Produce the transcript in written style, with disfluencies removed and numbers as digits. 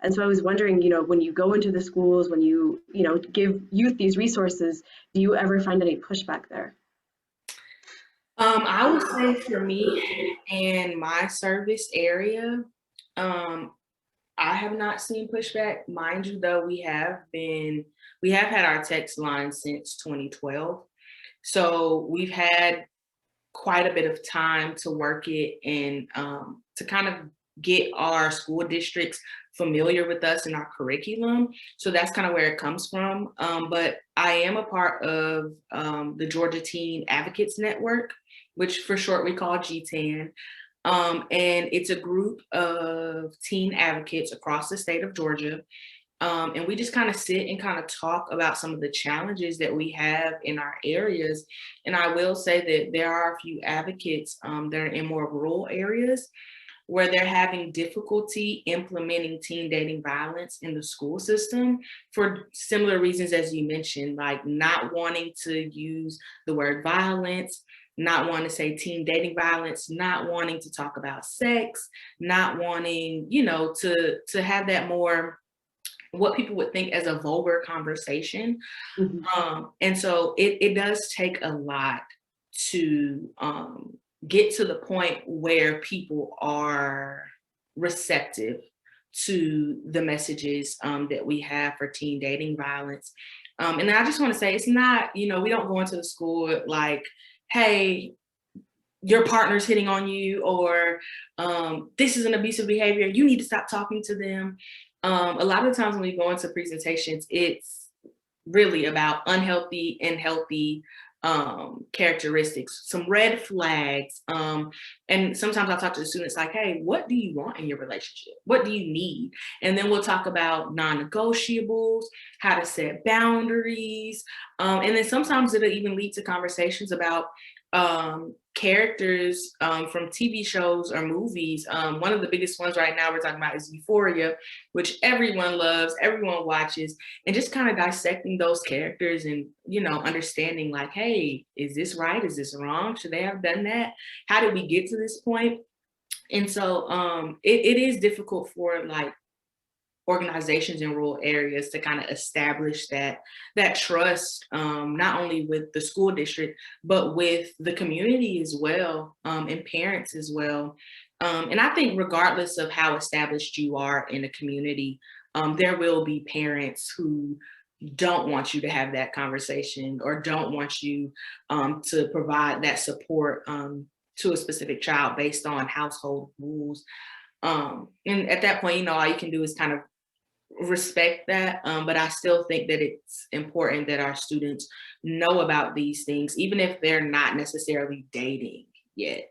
And so I was wondering, when you go into the schools, when you give youth these resources, do you ever find any pushback there? I would say for me and my service area, um, I have not seen pushback. Mind you, though, we have had our text line since 2012. So we've had quite a bit of time to work it and to kind of get our school districts familiar with us and our curriculum. So that's kind of where it comes from. But I am a part of the Georgia Teen Advocates Network, which for short we call GTAN. And it's a group of teen advocates across the state of Georgia, and we just kind of sit and kind of talk about some of the challenges that we have in our areas. And I will say that there are a few advocates that are in more rural areas where they're having difficulty implementing teen dating violence in the school system for similar reasons as you mentioned, like not wanting to use the word violence, not wanting to say teen dating violence, not wanting to talk about sex, not wanting, to have that more what people would think as a vulgar conversation. Mhm. And so it does take a lot to get to the point where people are receptive to the messages that we have for teen dating violence. And I just want to say it's not, we don't go into the school like, hey, your partner's hitting on you, or this is an abusive behavior, you need to stop talking to them. A lot of times when we go into presentations, it's really about unhealthy and healthy characteristics, some red flags. And sometimes I'll talk to the students like, hey, what do you want in your relationship? What do you need? And then we'll talk about non-negotiables, how to set boundaries. And then sometimes it'll even lead to conversations about characters from TV shows or movies. One of the biggest ones right now we're talking about is Euphoria, which everyone loves, everyone watches, and just kind of dissecting those characters and, understanding like, hey, is this right? Is this wrong? Should they have done that? How did we get to this point? And so it is difficult for like organizations in rural areas to kind of establish that trust, not only with the school district but with the community as well, and parents as well. And I think regardless of how established you are in a community, there will be parents who don't want you to have that conversation or don't want you to provide that support to a specific child based on household rules. And at that point, all you can do is kind of respect that. But I still think that it's important that our students know about these things, even if they're not necessarily dating yet.